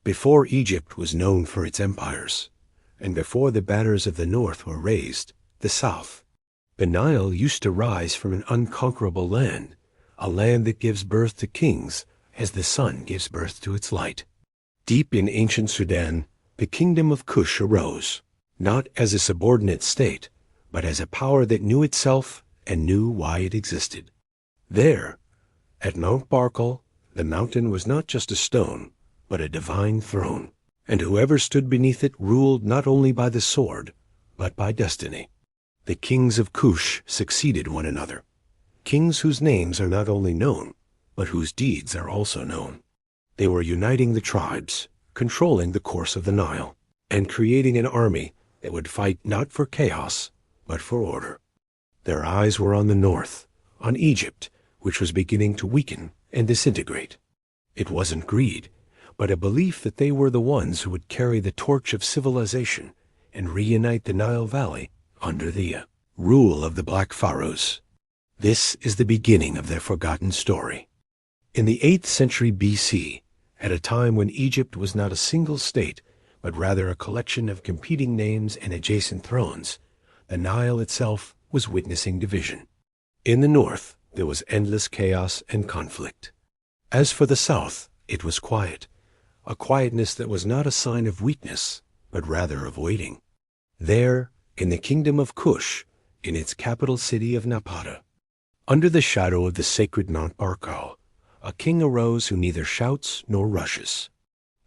Before Egypt was known for its empires, and before the banners of the north were raised, the south, the Nile used to rise from an unconquerable land, a land that gives birth to kings as the sun gives birth to its light. Deep in ancient Sudan, the Kingdom of Kush arose, not as a subordinate state, but as a power that knew itself and knew why it existed. There, at Mount Barkal, the mountain was not just a stone, but a divine throne, and whoever stood beneath it ruled not only by the sword, but by destiny. The kings of Kush succeeded one another, kings whose names are not only known, but whose deeds are also known. They were uniting the tribes, controlling the course of the Nile, and creating an army that would fight not for chaos, but for order. Their eyes were on the north, on Egypt, which was beginning to weaken and disintegrate. It wasn't greed, but a belief that they were the ones who would carry the torch of civilization and reunite the Nile Valley under the rule of the Black Pharaohs. This is the beginning of their forgotten story. In the 8th century BC, at a time when Egypt was not a single state, but rather a collection of competing names and adjacent thrones, the Nile itself was witnessing division. In the north, there was endless chaos and conflict. As for the south, it was quiet, a quietness that was not a sign of weakness, but rather of waiting. There, in the Kingdom of Kush, in its capital city of Napata, under the shadow of the sacred Mount Barkal, a king arose who neither shouts nor rushes.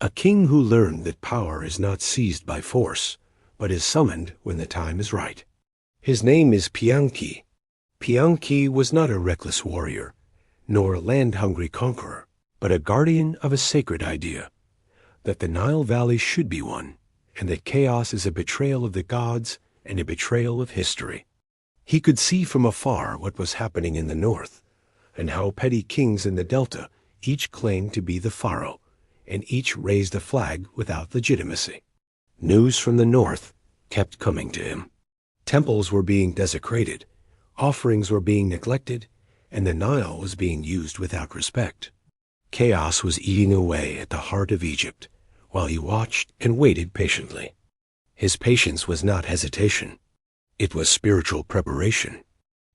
A king who learned that power is not seized by force, but is summoned when the time is right. His name is Piye. Piye was not a reckless warrior, nor a land-hungry conqueror, but a guardian of a sacred idea, that the Nile Valley should be one, and that chaos is a betrayal of the gods and a betrayal of history. He could see from afar what was happening in the north, and how petty kings in the delta each claimed to be the pharaoh, and each raised a flag without legitimacy. News from the north kept coming to him. Temples were being desecrated, offerings were being neglected, and the Nile was being used without respect. Chaos was eating away at the heart of Egypt, while he watched and waited patiently. His patience was not hesitation. It was spiritual preparation.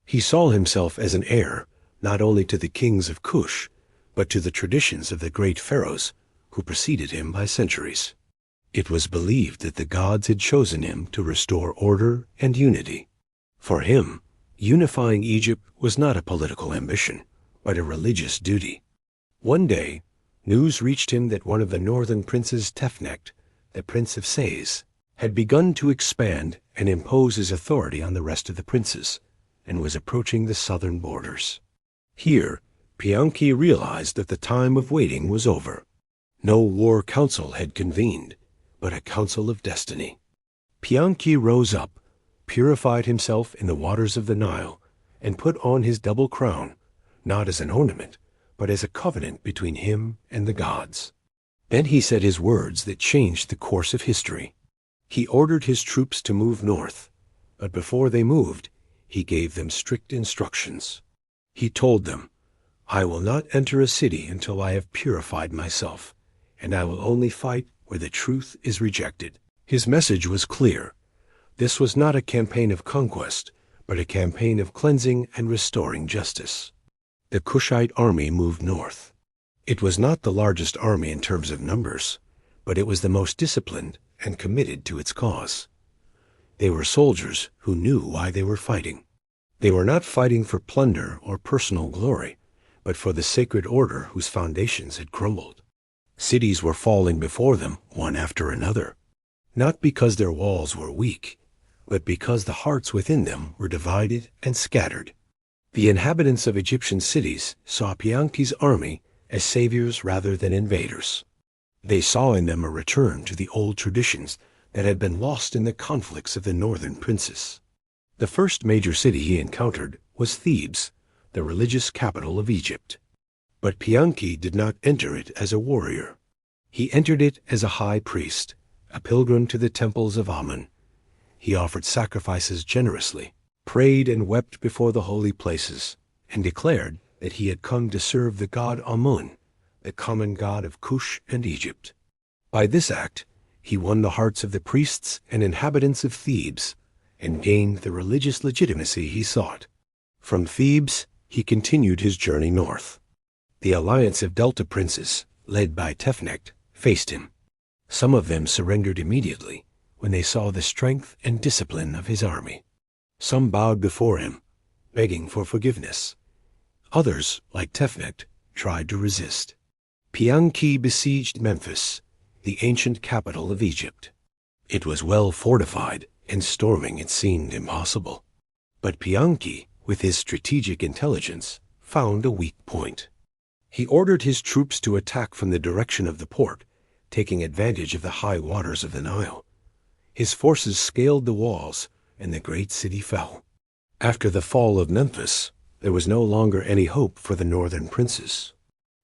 He saw himself as an heir, not only to the kings of Kush, but to the traditions of the great pharaohs who preceded him by centuries. It was believed that the gods had chosen him to restore order and unity. For him, unifying Egypt was not a political ambition, but a religious duty. One day, news reached him that one of the northern princes, Tefnekt, the prince of Sais, had begun to expand and impose his authority on the rest of the princes, and was approaching the southern borders. Here, Piye realized that the time of waiting was over. No war council had convened, but a council of destiny. Piye rose up, purified himself in the waters of the Nile, and put on his double crown, not as an ornament, but as a covenant between him and the gods. Then he said his words that changed the course of history. He ordered his troops to move north, but before they moved, he gave them strict instructions. He told them, "I will not enter a city until I have purified myself, and I will only fight where the truth is rejected." His message was clear. This was not a campaign of conquest, but a campaign of cleansing and restoring justice. The Kushite army moved north. It was not the largest army in terms of numbers, but it was the most disciplined and committed to its cause. They were soldiers who knew why they were fighting. They were not fighting for plunder or personal glory, but for the sacred order whose foundations had crumbled. Cities were falling before them, one after another, not because their walls were weak, but because the hearts within them were divided and scattered. The inhabitants of Egyptian cities saw Piye's army as saviors rather than invaders. They saw in them a return to the old traditions that had been lost in the conflicts of the northern princes. The first major city he encountered was Thebes, the religious capital of Egypt. But Piye did not enter it as a warrior. He entered it as a high priest, a pilgrim to the temples of Amun. He offered sacrifices generously, prayed and wept before the holy places, and declared that he had come to serve the god Amun, the common god of Kush and Egypt. By this act, he won the hearts of the priests and inhabitants of Thebes, and gained the religious legitimacy he sought. From Thebes, he continued his journey north. The alliance of Delta princes, led by Tefnekt, faced him. Some of them surrendered immediately when they saw the strength and discipline of his army. Some bowed before him, begging for forgiveness. Others, like Tefnekt, tried to resist. Piye besieged Memphis, the ancient capital of Egypt. It was well fortified, and storming it seemed impossible. But Piye, with his strategic intelligence, found a weak point. He ordered his troops to attack from the direction of the port, taking advantage of the high waters of the Nile. His forces scaled the walls, and the great city fell. After the fall of Memphis, there was no longer any hope for the northern princes.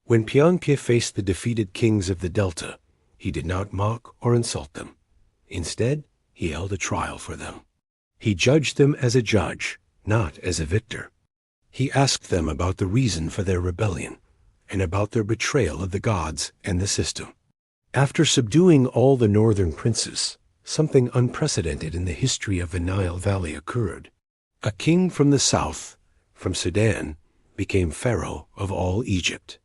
When Piye faced the defeated kings of the Delta, he did not mock or insult them. Instead, he held a trial for them. He judged them as a judge, not as a victor. He asked them about the reason for their rebellion, and about their betrayal of the gods and the system. After subduing all the northern princes, something unprecedented in the history of the Nile Valley occurred. A king from the south, from Sudan, became pharaoh of all Egypt.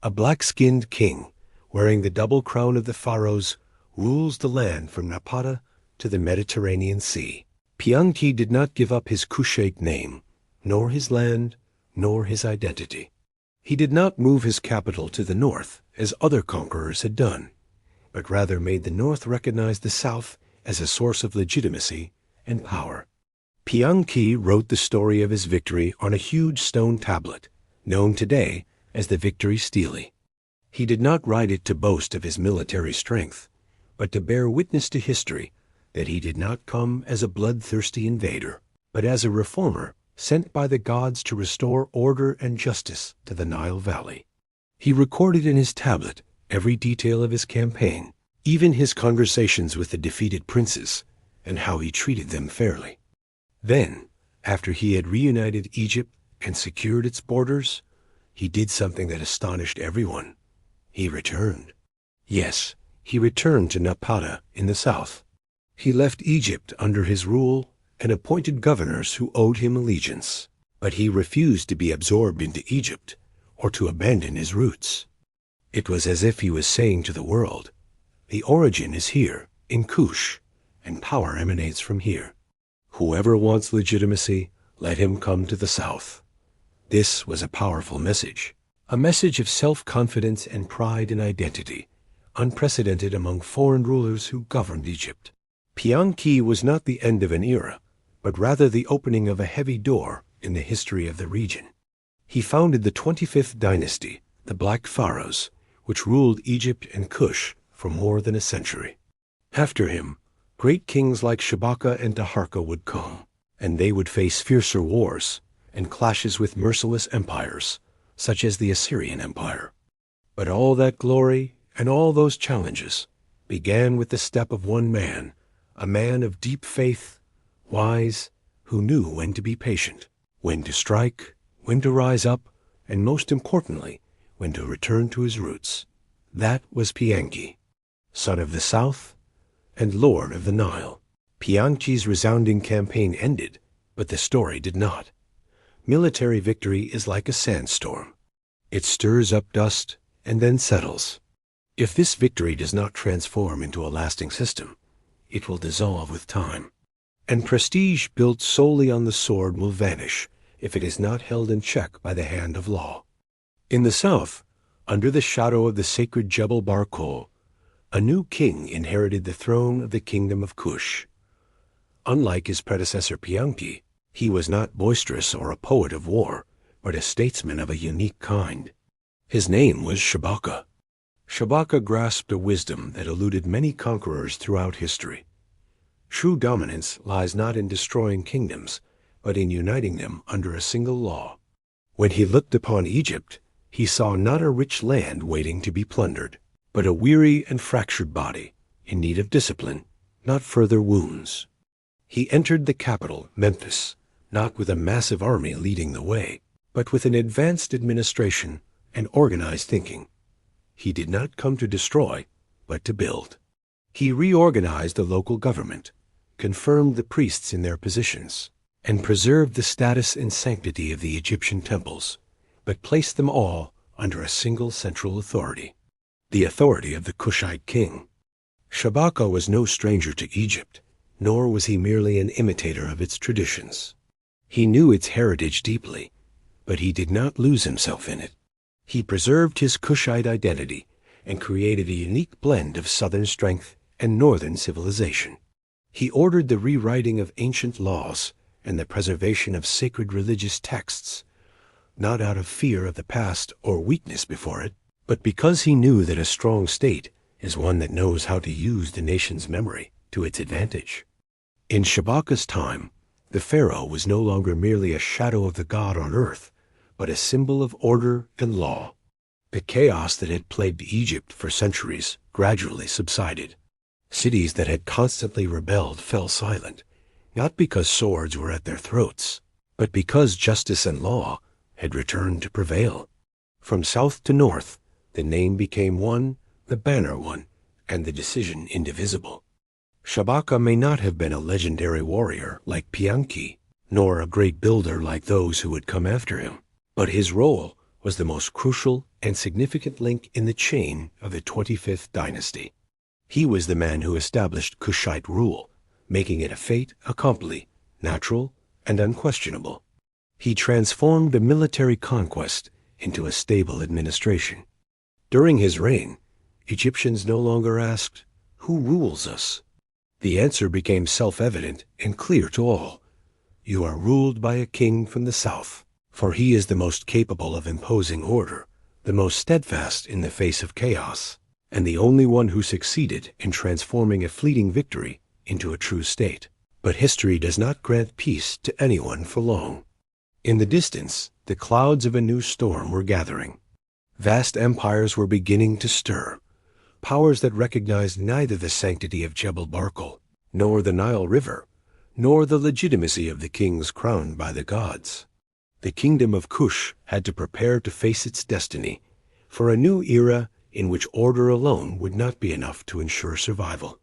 A black-skinned king, wearing the double crown of the pharaohs, rules the land from Napata to the Mediterranean Sea. Piye did not give up his Kushite name, nor his land, nor his identity. He did not move his capital to the north, as other conquerors had done, but rather made the north recognize the south as a source of legitimacy and power. Piye wrote the story of his victory on a huge stone tablet, known today as the Victory Stele. He did not write it to boast of his military strength, but to bear witness to history that he did not come as a bloodthirsty invader, but as a reformer sent by the gods to restore order and justice to the Nile Valley. He recorded in his tablet every detail of his campaign, even his conversations with the defeated princes, and how he treated them fairly. Then, after he had reunited Egypt and secured its borders, he did something that astonished everyone. He returned. Yes, he returned to Napata in the south. He left Egypt under his rule and appointed governors who owed him allegiance, but he refused to be absorbed into Egypt or to abandon his roots. It was as if he was saying to the world, "The origin is here, in Kush, and power emanates from here. Whoever wants legitimacy, let him come to the south." This was a powerful message, a message of self-confidence and pride in identity, unprecedented among foreign rulers who governed Egypt. Piye was not the end of an era, but rather the opening of a heavy door in the history of the region. He founded the 25th dynasty, the Black Pharaohs, which ruled Egypt and Kush for more than a century. After him, great kings like Shabaka and Taharqa would come, and they would face fiercer wars and clashes with merciless empires, such as the Assyrian Empire. But all that glory and all those challenges began with the step of one man, a man of deep faith, wise, who knew when to be patient, when to strike, when to rise up, and most importantly, when to return to his roots. That was Piye, son of the south and lord of the Nile. Piye's resounding campaign ended, but the story did not. Military victory is like a sandstorm. It stirs up dust and then settles. If this victory does not transform into a lasting system, it will dissolve with time. And prestige built solely on the sword will vanish if it is not held in check by the hand of law. In the south, under the shadow of the sacred Jebel Barkol, a new king inherited the throne of the Kingdom of Kush. Unlike his predecessor Piye, he was not boisterous or a poet of war, but a statesman of a unique kind. His name was Shabaka. Shabaka grasped a wisdom that eluded many conquerors throughout history. True dominance lies not in destroying kingdoms, but in uniting them under a single law. When he looked upon Egypt, he saw not a rich land waiting to be plundered, but a weary and fractured body in need of discipline, not further wounds. He entered the capital, Memphis, not with a massive army leading the way, but with an advanced administration and organized thinking. He did not come to destroy, but to build. He reorganized the local government, confirmed the priests in their positions, and preserved the status and sanctity of the Egyptian temples, but placed them all under a single central authority, the authority of the Kushite king. Shabaka was no stranger to Egypt, nor was he merely an imitator of its traditions. He knew its heritage deeply, but he did not lose himself in it. He preserved his Kushite identity and created a unique blend of southern strength and northern civilization. He ordered the rewriting of ancient laws and the preservation of sacred religious texts, not out of fear of the past or weakness before it, but because he knew that a strong state is one that knows how to use the nation's memory to its advantage. In Shabaka's time, the pharaoh was no longer merely a shadow of the god on earth, but a symbol of order and law. The chaos that had plagued Egypt for centuries gradually subsided. Cities that had constantly rebelled fell silent, not because swords were at their throats, but because justice and law had returned to prevail. From south to north, the name became one, the banner one, and the decision indivisible. Shabaka may not have been a legendary warrior like Piye, nor a great builder like those who would come after him, but his role was the most crucial and significant link in the chain of the 25th dynasty. He was the man who established Kushite rule, making it a fait accompli, natural and unquestionable. He transformed the military conquest into a stable administration. During his reign, Egyptians no longer asked, "Who rules us?" The answer became self-evident and clear to all. You are ruled by a king from the south, for he is the most capable of imposing order, the most steadfast in the face of chaos, and the only one who succeeded in transforming a fleeting victory into a true state. But history does not grant peace to anyone for long. In the distance, the clouds of a new storm were gathering. Vast empires were beginning to stir, powers that recognized neither the sanctity of Jebel Barkal, nor the Nile River, nor the legitimacy of the kings crowned by the gods. The Kingdom of Kush had to prepare to face its destiny, for a new era in which order alone would not be enough to ensure survival.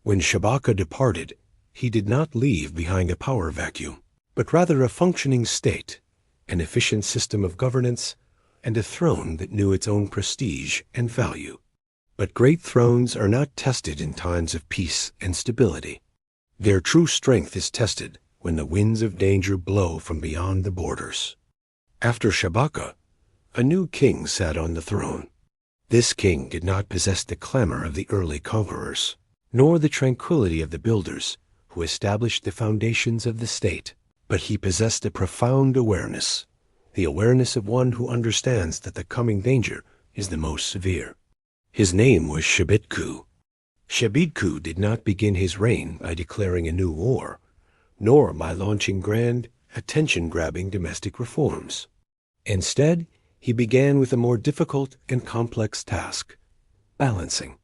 When Shabaka departed, he did not leave behind a power vacuum, but rather a functioning state, an efficient system of governance, and a throne that knew its own prestige and value. But great thrones are not tested in times of peace and stability. Their true strength is tested when the winds of danger blow from beyond the borders. After Shabaka, a new king sat on the throne. This king did not possess the clamor of the early conquerors, nor the tranquility of the builders who established the foundations of the state, but he possessed a profound awareness, the awareness of one who understands that the coming danger is the most severe. His name was Shabitku. Shabitku did not begin his reign by declaring a new war, nor by launching grand, attention-grabbing domestic reforms. Instead, he began with a more difficult and complex task, balancing.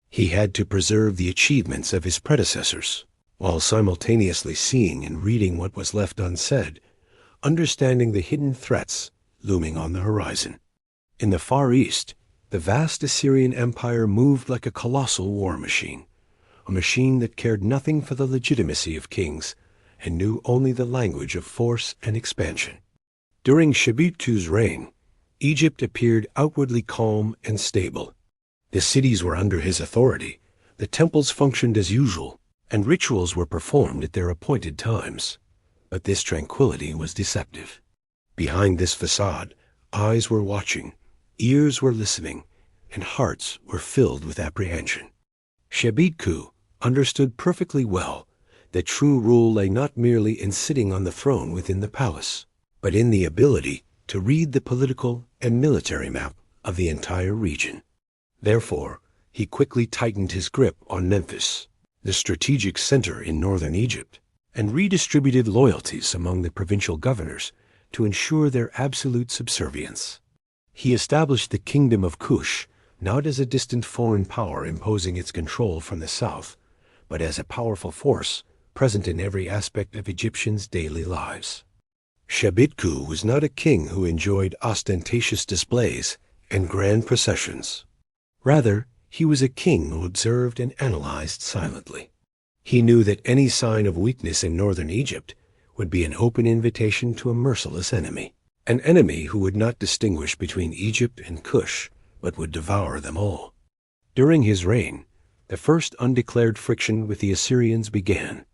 He had to preserve the achievements of his predecessors, while simultaneously seeing and reading what was left unsaid, understanding the hidden threats looming on the horizon. In the Far East, the vast Assyrian Empire moved like a colossal war machine, a machine that cared nothing for the legitimacy of kings and knew only the language of force and expansion. During Shabitku's reign, Egypt appeared outwardly calm and stable. The cities were under his authority, the temples functioned as usual, and rituals were performed at their appointed times. But this tranquility was deceptive. Behind this facade, eyes were watching, ears were listening, and hearts were filled with apprehension. Shabitku understood perfectly well that true rule lay not merely in sitting on the throne within the palace, but in the ability to read the political and military map of the entire region. Therefore, he quickly tightened his grip on Memphis, the strategic center in northern Egypt, and redistributed loyalties among the provincial governors to ensure their absolute subservience. He established the Kingdom of Kush not as a distant foreign power imposing its control from the south, but as a powerful force present in every aspect of Egyptians' daily lives. Shabitku was not a king who enjoyed ostentatious displays and grand processions. Rather, He was a king who observed and analyzed silently. He knew that any sign of weakness in northern Egypt would be an open invitation to a merciless enemy, an enemy who would not distinguish between Egypt and Kush, but would devour them all. During his reign, the first undeclared friction with the Assyrians began.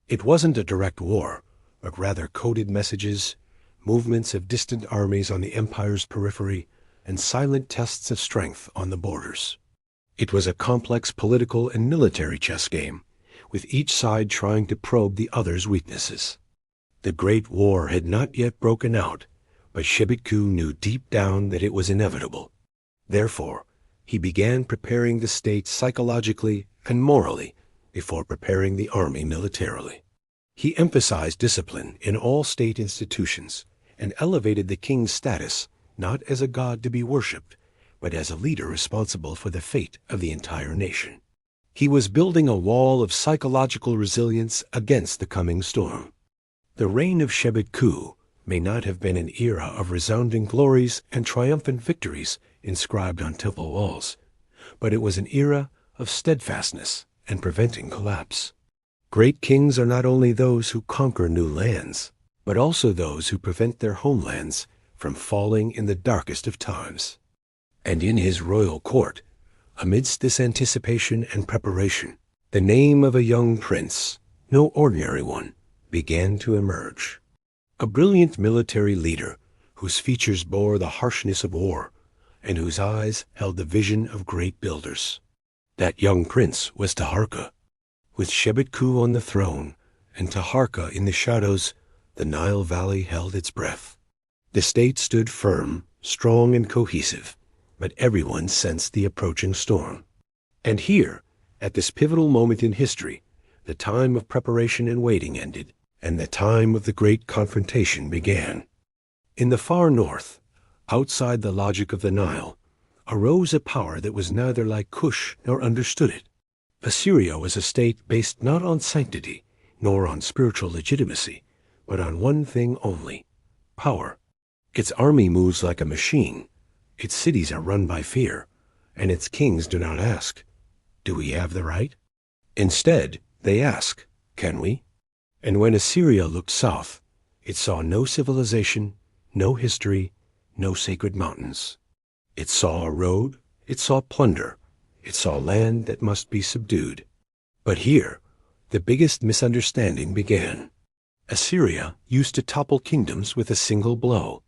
It wasn't a direct war, but rather coded messages, movements of distant armies on the empire's periphery, and silent tests of strength on the borders. It was a complex political and military chess game, with each side trying to probe the other's weaknesses. The Great War had not yet broken out, but Shebitku knew deep down that it was inevitable. Therefore, he began preparing the state psychologically and morally before preparing the army militarily. He emphasized discipline in all state institutions and elevated the king's status not as a god to be worshipped, but as a leader responsible for the fate of the entire nation. He was building a wall of psychological resilience against the coming storm. The reign of Shebitku may not have been an era of resounding glories and triumphant victories inscribed on temple walls, but it was an era of steadfastness and preventing collapse. Great kings are not only those who conquer new lands, but also those who prevent their homelands from falling in the darkest of times. And in his royal court, amidst this anticipation and preparation, the name of a young prince, no ordinary one, began to emerge. A brilliant military leader whose features bore the harshness of war and whose eyes held the vision of great builders. That young prince was Taharqa. With Shebitku on the throne and Taharqa in the shadows, the Nile Valley held its breath. The state stood firm, strong and cohesive, but everyone sensed the approaching storm. And here, at this pivotal moment in history, the time of preparation and waiting ended, and the time of the great confrontation began. In the far north, outside the logic of the Nile, arose a power that was neither like Kush nor understood it. Assyria was a state based not on sanctity, nor on spiritual legitimacy, but on one thing only: power. Its army moves like a machine, its cities are run by fear, and its kings do not ask, "Do we have the right?" Instead, they ask, "Can we?" And when Assyria looked south, it saw no civilization, no history, no sacred mountains. It saw a road, it saw plunder, it saw land that must be subdued. But here, the biggest misunderstanding began. Assyria used to topple kingdoms with a single blow.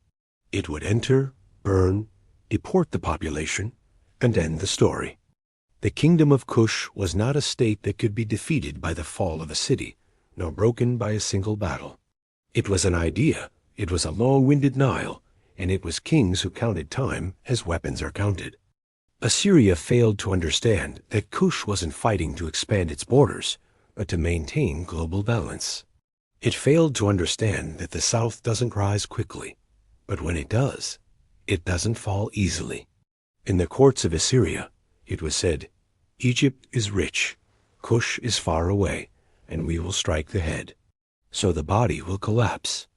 It would enter, burn, deport the population, and end the story. The Kingdom of Kush was not a state that could be defeated by the fall of a city, nor broken by a single battle. It was an idea, it was a long-winded Nile, and it was kings who counted time as weapons are counted. Assyria failed to understand that Kush wasn't fighting to expand its borders, but to maintain global balance. It failed to understand that the south doesn't rise quickly, but when it does, it doesn't fall easily. In the courts of Assyria, it was said, "Egypt is rich, Kush is far away, and we will strike the head. So the body will collapse."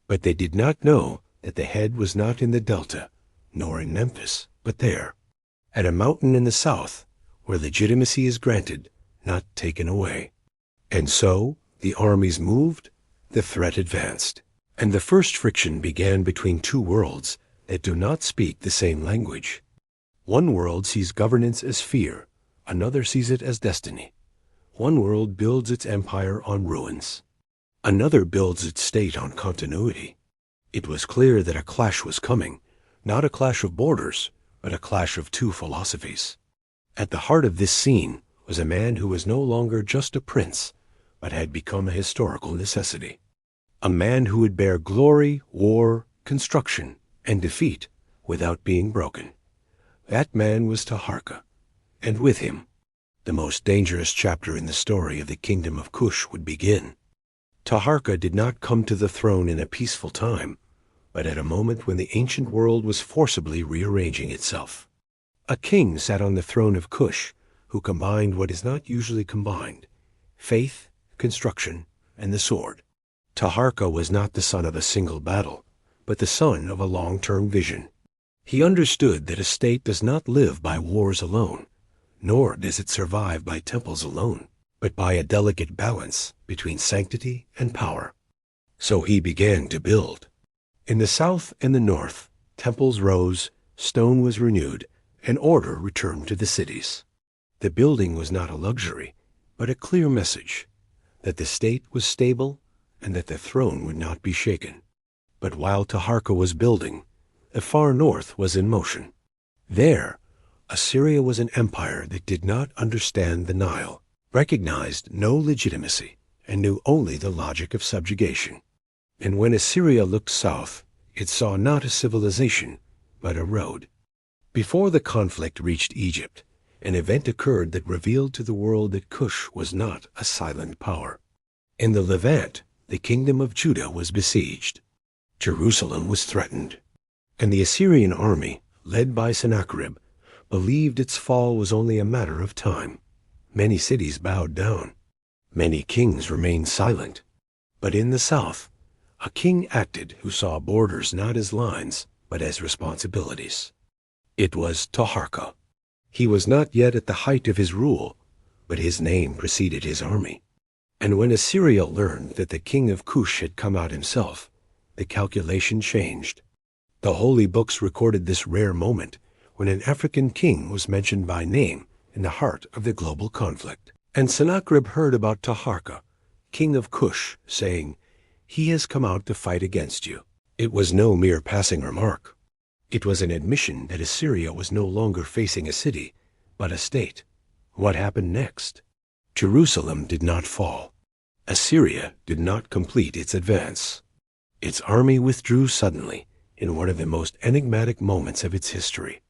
But they did not know that the head was not in the delta, nor in Memphis, but there, at a mountain in the south, where legitimacy is granted, not taken away. And so the armies moved, the threat advanced, and the first friction began between two worlds that do not speak the same language. One world sees governance as fear, another sees it as destiny. One world builds its empire on ruins. Another builds its state on continuity. It was clear that a clash was coming, not a clash of borders, but a clash of two philosophies. At the heart of this scene was a man who was no longer just a prince, but had become a historical necessity. A man who would bear glory, war, construction, and defeat without being broken. That man was Taharqa, and with him, the most dangerous chapter in the story of the Kingdom of Kush would begin. Taharqa did not come to the throne in a peaceful time, but at a moment when the ancient world was forcibly rearranging itself. A king sat on the throne of Kush, who combined what is not usually combined: faith, construction, and the sword. Taharqa was not the son of a single battle, but the son of a long-term vision. He understood that a state does not live by wars alone. nor does it survive by temples alone, but by a delicate balance between sanctity and power. So he began to build. In the south and the north, temples rose, stone was renewed, and order returned to the cities. The building was not a luxury, but a clear message that the state was stable and that the throne would not be shaken. But while Taharqa was building, the far north was in motion. There, Assyria was an empire that did not understand the Nile, recognized no legitimacy, and knew only the logic of subjugation. And when Assyria looked south, it saw not a civilization, but a road. Before the conflict reached Egypt, an event occurred that revealed to the world that Kush was not a silent power. In the Levant, the kingdom of Judah was besieged. Jerusalem was threatened, and the Assyrian army, led by Sennacherib, believed its fall was only a matter of time. Many cities bowed down. Many kings remained silent. But in the south, a king acted who saw borders not as lines, but as responsibilities. It was Taharqa. He was not yet at the height of his rule, but his name preceded his army. And when Assyria learned that the king of Kush had come out himself, the calculation changed. The holy books recorded this rare moment when an African king was mentioned by name in the heart of the global conflict. And Sennacherib heard about Taharqa, king of Kush, saying, "He has come out to fight against you." It was no mere passing remark. It was an admission that Assyria was no longer facing a city, but a state. What happened next? Jerusalem did not fall. Assyria did not complete its advance. Its army withdrew suddenly in one of the most enigmatic moments of its history.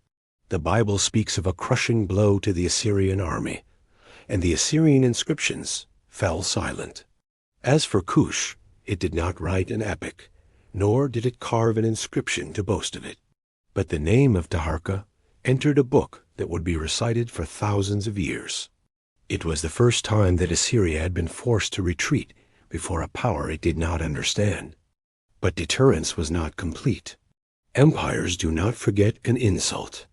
The Bible speaks of a crushing blow to the Assyrian army, and the Assyrian inscriptions fell silent. As for Kush, it did not write an epic, nor did it carve an inscription to boast of it. But the name of Taharqa entered a book that would be recited for thousands of years. It was the first time that Assyria had been forced to retreat before a power it did not understand. But deterrence was not complete. Empires do not forget an insult.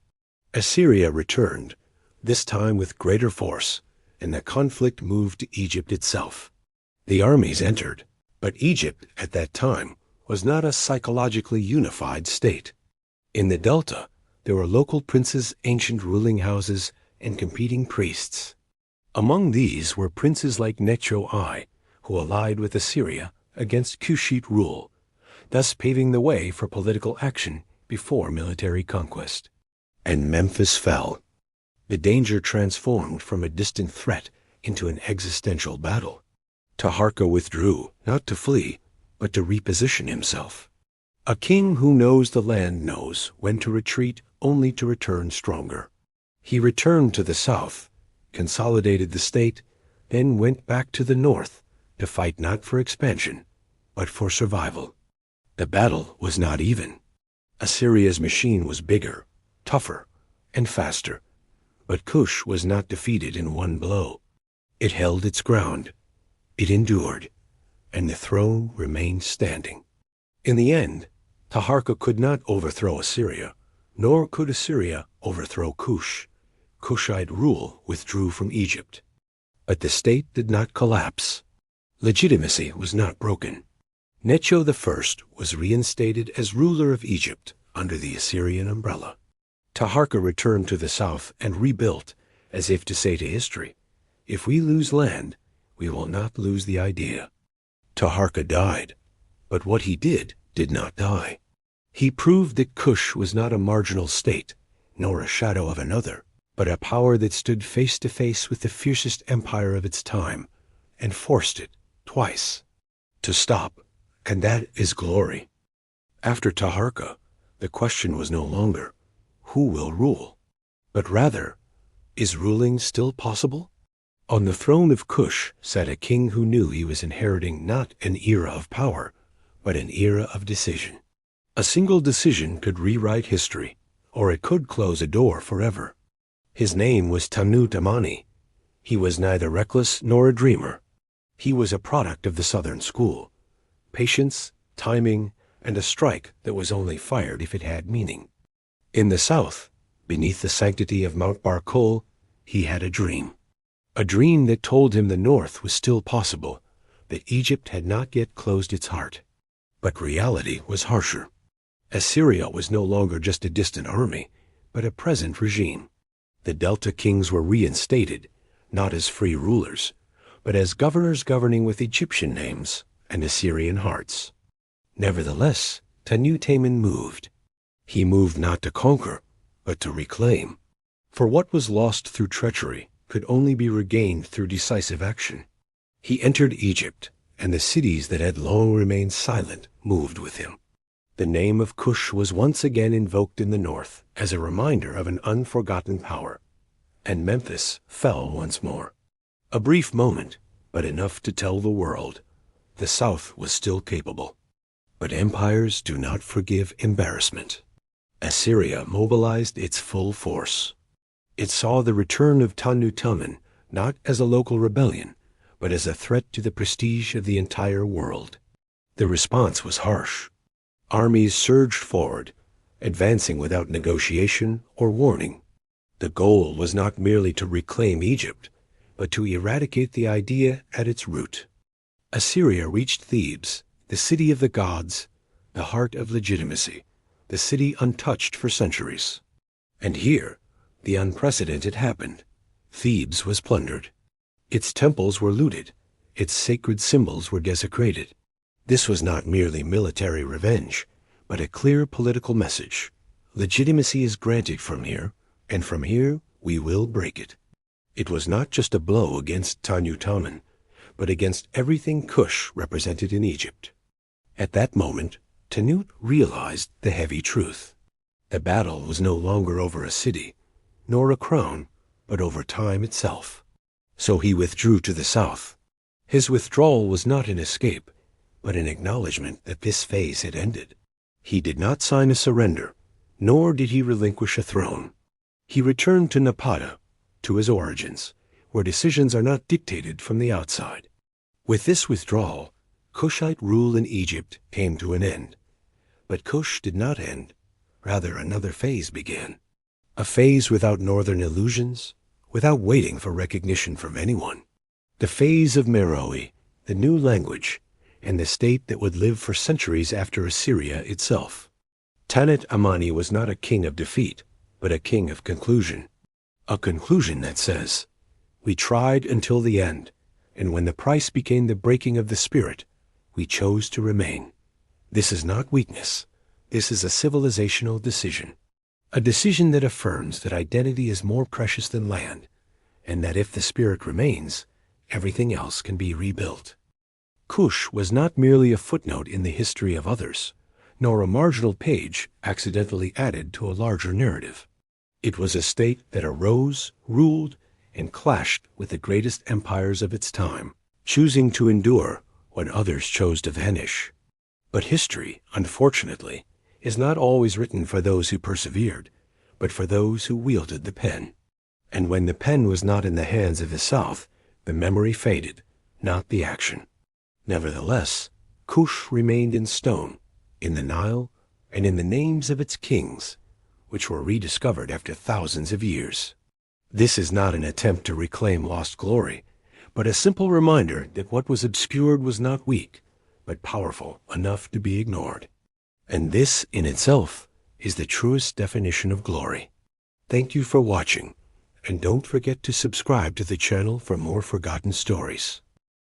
Assyria returned, this time with greater force, and the conflict moved to Egypt itself. The armies entered, but Egypt at that time was not a psychologically unified state. In the Delta, there were local princes, ancient ruling houses, and competing priests. Among these were princes like Necho-I, who allied with Assyria against Kushite rule, thus paving the way for political action before military conquest. And Memphis fell. The danger transformed from a distant threat into an existential battle. Taharqa withdrew, not to flee, but to reposition himself. A king who knows the land knows when to retreat only to return stronger. He returned to the south, consolidated the state, then went back to the north to fight not for expansion, but for survival. The battle was not even. Assyria's machine was bigger, tougher, and faster, but Kush was not defeated in one blow. It held its ground, it endured, and the throne remained standing. In the end, Taharqa could not overthrow Assyria, nor could Assyria overthrow Kush. Kushite rule withdrew from Egypt. But the state did not collapse. Legitimacy was not broken. Necho I was reinstated as ruler of Egypt under the Assyrian umbrella. Taharqa returned to the south and rebuilt, as if to say to history, if we lose land, we will not lose the idea. Taharqa died, but what he did not die. He proved that Kush was not a marginal state, nor a shadow of another, but a power that stood face to face with the fiercest empire of its time, and forced it, twice, to stop, and that is glory. After Taharqa, the question was no longer, who will rule? But rather, is ruling still possible? On the throne of Kush sat a king who knew he was inheriting not an era of power, but an era of decision. A single decision could rewrite history, or it could close a door forever. His name was Tantamani. He was neither reckless nor a dreamer. He was a product of the Southern school. Patience, timing, and a strike that was only fired if it had meaning. In the south, beneath the sanctity of Mount Barkol, he had a dream. A dream that told him the north was still possible, that Egypt had not yet closed its heart. But reality was harsher. Assyria was no longer just a distant army, but a present regime. The Delta kings were reinstated, not as free rulers, but as governors governing with Egyptian names and Assyrian hearts. Nevertheless, Tantamani moved. He moved not to conquer, but to reclaim. For what was lost through treachery could only be regained through decisive action. He entered Egypt, and the cities that had long remained silent moved with him. The name of Kush was once again invoked in the north as a reminder of an unforgotten power, and Memphis fell once more. A brief moment, but enough to tell the world. The south was still capable. But empires do not forgive embarrassment. Assyria mobilized its full force. It saw the return of Tantamani not as a local rebellion, but as a threat to the prestige of the entire world. The response was harsh. Armies surged forward, advancing without negotiation or warning. The goal was not merely to reclaim Egypt, but to eradicate the idea at its root. Assyria reached Thebes, the city of the gods, the heart of legitimacy, the city untouched for centuries. And here, the unprecedented happened. Thebes was plundered. Its temples were looted. Its sacred symbols were desecrated. This was not merely military revenge, but a clear political message. Legitimacy is granted from here, and from here we will break it. It was not just a blow against Tantamani, but against everything Kush represented in Egypt. At that moment, Tanut realized the heavy truth. The battle was no longer over a city, nor a crown, but over time itself. So he withdrew to the south. His withdrawal was not an escape, but an acknowledgement that this phase had ended. He did not sign a surrender, nor did he relinquish a throne. He returned to Napata, to his origins, where decisions are not dictated from the outside. With this withdrawal, Kushite rule in Egypt came to an end. But Kush did not end. Rather, another phase began. A phase without northern illusions, without waiting for recognition from anyone. The phase of Meroe, the new language, and the state that would live for centuries after Assyria itself. Tantamani was not a king of defeat, but a king of conclusion. A conclusion that says, "We tried until the end, and when the price became the breaking of the spirit, we chose to remain." This is not weakness. This is a civilizational decision. A decision that affirms that identity is more precious than land, and that if the spirit remains, everything else can be rebuilt. Kush was not merely a footnote in the history of others, nor a marginal page accidentally added to a larger narrative. It was a state that arose, ruled, and clashed with the greatest empires of its time, choosing to endure when others chose to vanish. But history, unfortunately, is not always written for those who persevered, but for those who wielded the pen. And when the pen was not in the hands of the South, the memory faded, not the action. Nevertheless, Kush remained in stone, in the Nile, and in the names of its kings, which were rediscovered after thousands of years. This is not an attempt to reclaim lost glory, but a simple reminder that what was obscured was not weak, but powerful enough to be ignored. And this, in itself, is the truest definition of glory. Thank you for watching, and don't forget to subscribe to the channel for more forgotten stories.